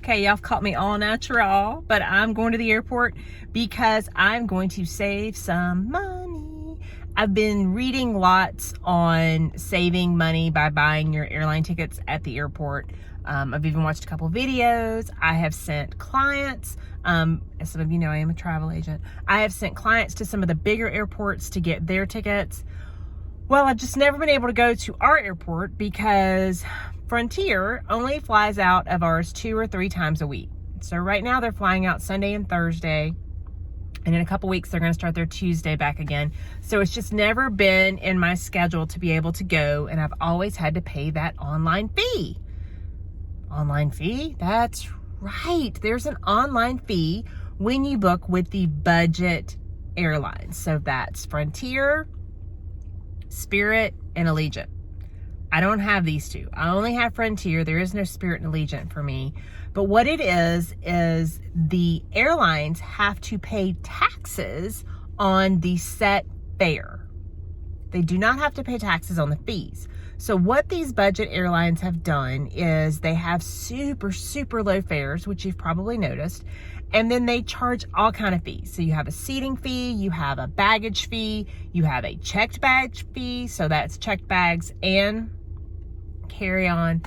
Okay, y'all caught me all natural, but I'm going to the airport because I'm going to save some money. I've been reading lots on saving money by buying your airline tickets at the airport. I've even watched a couple videos. I have sent clients, as some of you know, I am a travel agent. I have sent clients to some of the bigger airports to get their tickets. Well, I've just never been able to go to our airport because Frontier only flies out of ours 2 or 3 times a week. So right now they're flying out Sunday and Thursday. And in a couple weeks, they're going to start their Tuesday back again. So it's just never been in my schedule to be able to go. And I've always had to pay that online fee. Online fee? That's right. There's an online fee when you book with the budget airlines. So that's Frontier, Spirit, and Allegiant. I don't have these two. I only have Frontier. There is no Spirit and Allegiant for me. But what it is the airlines have to pay taxes on the set fare. They do not have to pay taxes on the fees. So what these budget airlines have done is they have super, super low fares, which you've probably noticed. And then they charge all kind of fees. So you have a seating fee, you have a baggage fee, you have a checked bag fee. So that's checked bags and carry-on.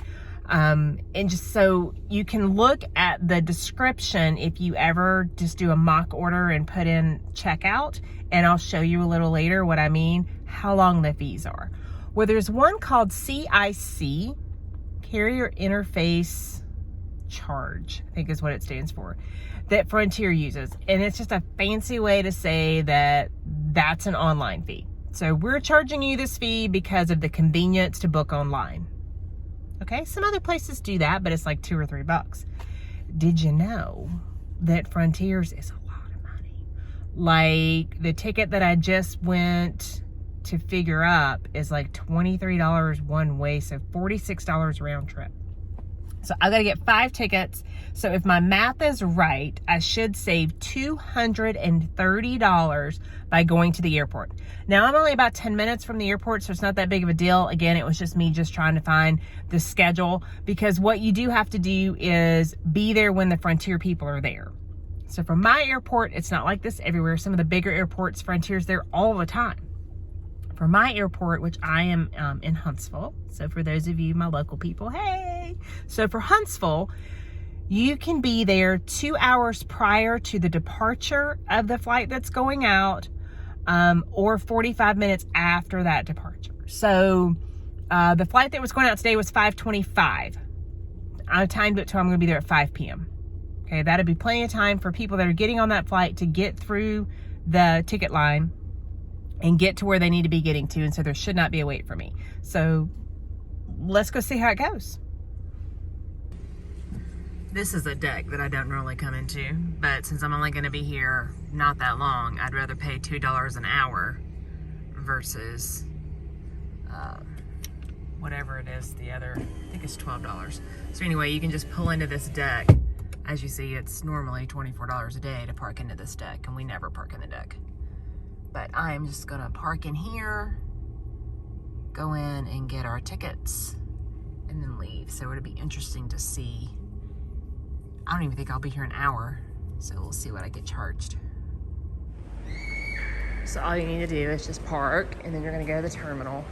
And just so you can look at the description if you ever just do a mock order and put in checkout, and I'll show you a little later what I mean, how long the fees are. Well, there's one called CIC, Carrier Interface Charge, I think is what it stands for, that Frontier uses. And it's just a fancy way to say that that's an online fee. So we're charging you this fee because of the convenience to book online. Okay, some other places do that, but it's like $2 or $3. Did you know that Frontier's is a lot of money? Like the ticket that I just went to figure up is like $23 one way, so $46 round trip. So I gotta get 5 tickets. So if my math is right, I should save $230 by going to the airport. Now I'm only about 10 minutes from the airport, so it's not that big of a deal. Again, it was just me just trying to find the schedule, because what you do have to do is be there when the Frontier people are there. So from my airport, it's not like this everywhere. Some of the bigger airports, Frontier's there all the time. For my airport, which I am in Huntsville, so for those of you, my local people, hey! So for Huntsville, you can be there 2 hours prior to the departure of the flight that's going out, or 45 minutes after that departure. So the flight that was going out today was 5:25. I timed it till I'm going to be there at 5 p.m. Okay, that'd be plenty of time for people that are getting on that flight to get through the ticket line and get to where they need to be getting to, and so there should not be a wait for me. So let's go see how it goes. This is a deck that I don't normally come into, but since I'm only gonna be here not that long, I'd rather pay $2 an hour versus whatever it is, the other, I think it's $12. So anyway, you can just pull into this deck. As you see, it's normally $24 a day to park into this deck, and we never park in the deck. But I am just gonna park in here, go in and get our tickets, and then leave. So it'll be interesting to see. I don't even think I'll be here an hour, so we'll see what I get charged. So all you need to do is just park, and then you're gonna go to the terminal,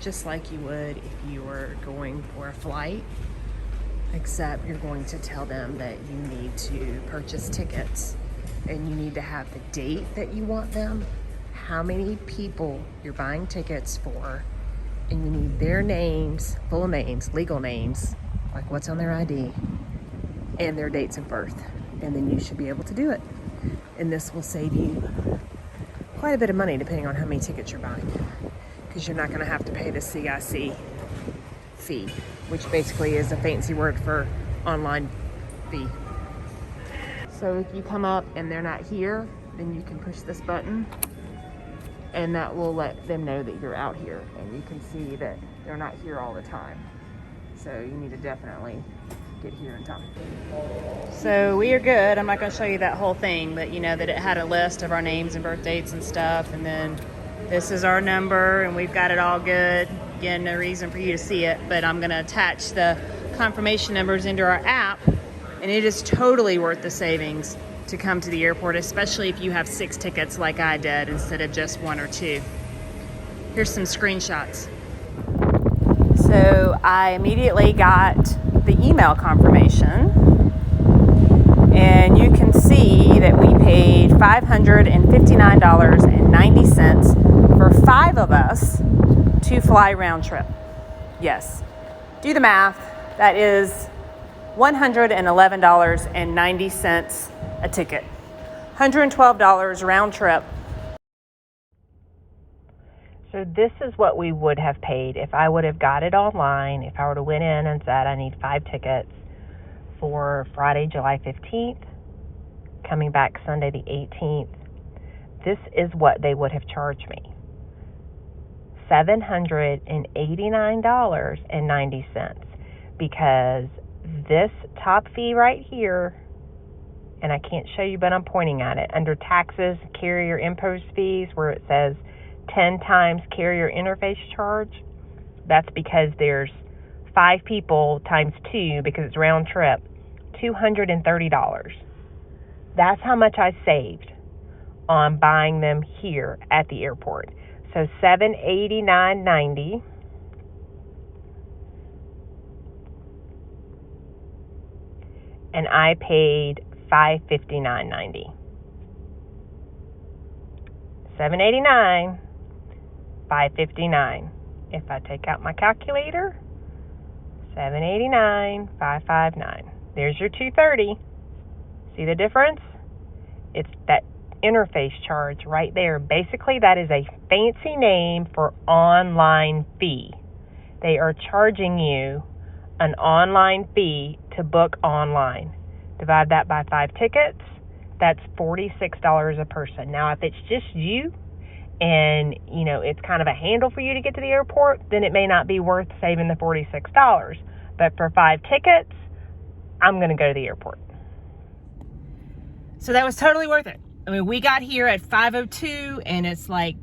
just like you would if you were going for a flight, except you're going to tell them that you need to purchase tickets. And you need to have the date that you want them, how many people you're buying tickets for, and you need their names, full names, legal names, like what's on their ID, and their dates of birth. And then you should be able to do it. And this will save you quite a bit of money depending on how many tickets you're buying, because you're not gonna have to pay the CIC fee, which basically is a fancy word for online fee. So if you come up and they're not here, then you can push this button, and that will let them know that you're out here, and you can see that they're not here all the time. So you need to definitely get here in time. So we are good. I'm not going to show you that whole thing, but you know that it had a list of our names and birth dates and stuff, and then this is our number, and we've got it all good. Again, no reason for you to see it, but I'm going to attach the confirmation numbers into our app, And it is totally worth the savings to come to the airport, especially if you have 6 tickets like I did instead of just 1 or 2. Here's some screenshots. So I immediately got the email confirmation, and you can see that we paid $559.90 for 5 of us to fly round trip. Yes, do the math. That is $111.90 a ticket. $112 round trip. So this is what we would have paid if I would have got it online, if I were to went in and said I need 5 tickets for Friday, July 15th, coming back Sunday the 18th. This is what they would have charged me. $789.90, because this top fee right here, and I can't show you, but I'm pointing at it, under taxes, carrier impost fees, where it says 10 times carrier interface charge, that's because there's 5 people times 2, because it's round trip, $230. That's how much I saved on buying them here at the airport. So $789.90. And I paid $559.90. $789, $559. If I take out my calculator, $789, $559. There's your $230. See the difference? It's that interface charge right there. Basically, that is a fancy name for online fee. They are charging you an online fee to book online. Divide that by 5 tickets, that's $46 a person. Now, if it's just you and, you know, it's kind of a handle for you to get to the airport, then it may not be worth saving the $46. But for 5 tickets, I'm going to go to the airport. So that was totally worth it. I mean, we got here at 5:02 and it's like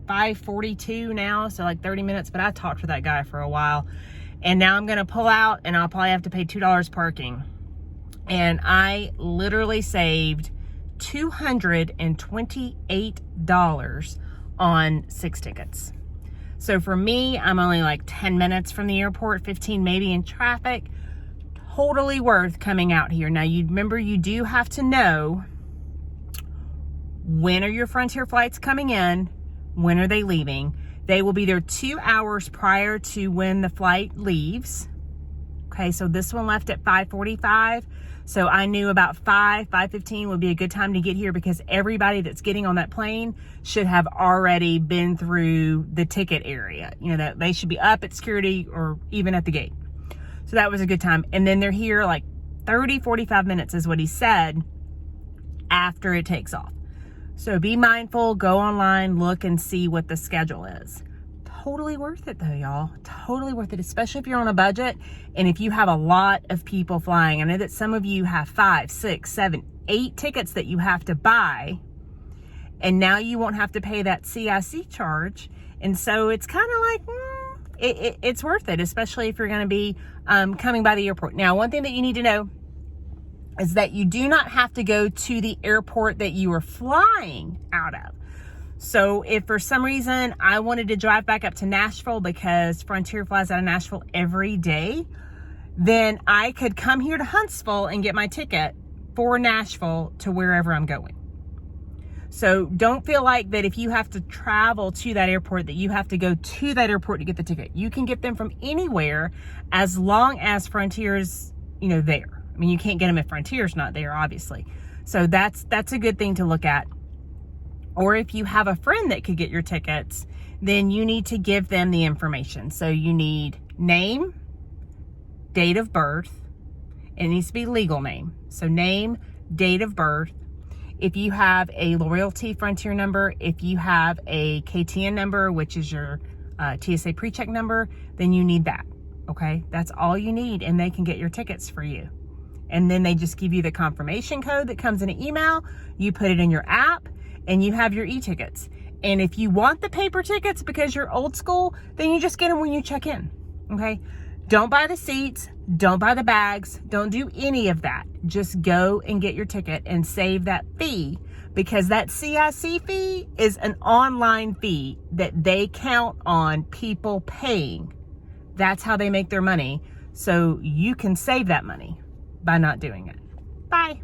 5:42 now, so like 30 minutes, but I talked to that guy for a while. And now I'm going to pull out and I'll probably have to pay $2 parking. And I literally saved $228 on 6 tickets. So for me, I'm only like 10 minutes from the airport, 15 maybe in traffic. Totally worth coming out here. Now, you remember, you do have to know, when are your Frontier flights coming in? When are they leaving? They will be there 2 hours prior to when the flight leaves. Okay, so this one left at 5:45. So I knew about 5:15 would be a good time to get here, because everybody that's getting on that plane should have already been through the ticket area. You know, that they should be up at security or even at the gate. So that was a good time. And then they're here like 30, 45 minutes is what he said after it takes off. So be mindful, go online, look and see what the schedule is. Totally worth it though, y'all. Totally worth it, especially if you're on a budget and if you have a lot of people flying. I know that some of you have 5, 6, 7, 8 tickets that you have to buy, and now you won't have to pay that CIC charge. And so it's kind of like, it's worth it, especially if you're going to be coming by the airport. Now, one thing that you need to know is that you do not have to go to the airport that you are flying out of. So if for some reason I wanted to drive back up to Nashville, because Frontier flies out of Nashville every day, then I could come here to Huntsville and get my ticket for Nashville to wherever I'm going. So don't feel like that if you have to travel to that airport that you have to go to that airport to get the ticket. You can get them from anywhere as long as Frontier's, you know, there. I mean, you can't get them if Frontier's not there, obviously. So that's a good thing to look at. Or if you have a friend that could get your tickets, then you need to give them the information. So you need name, date of birth. It needs to be legal name. So name, date of birth. If you have a loyalty Frontier number, if you have a KTN number, which is your TSA PreCheck number, then you need that, okay? That's all you need, and they can get your tickets for you. And then they just give you the confirmation code that comes in an email. You put it in your app, and you have your e-tickets. And if you want the paper tickets because you're old school, then you just get them when you check in, okay? Don't buy the seats. Don't buy the bags. Don't do any of that. Just go and get your ticket and save that fee, because that CIC fee is an online fee that they count on people paying. That's how they make their money. So you can save that money by not doing it. Bye.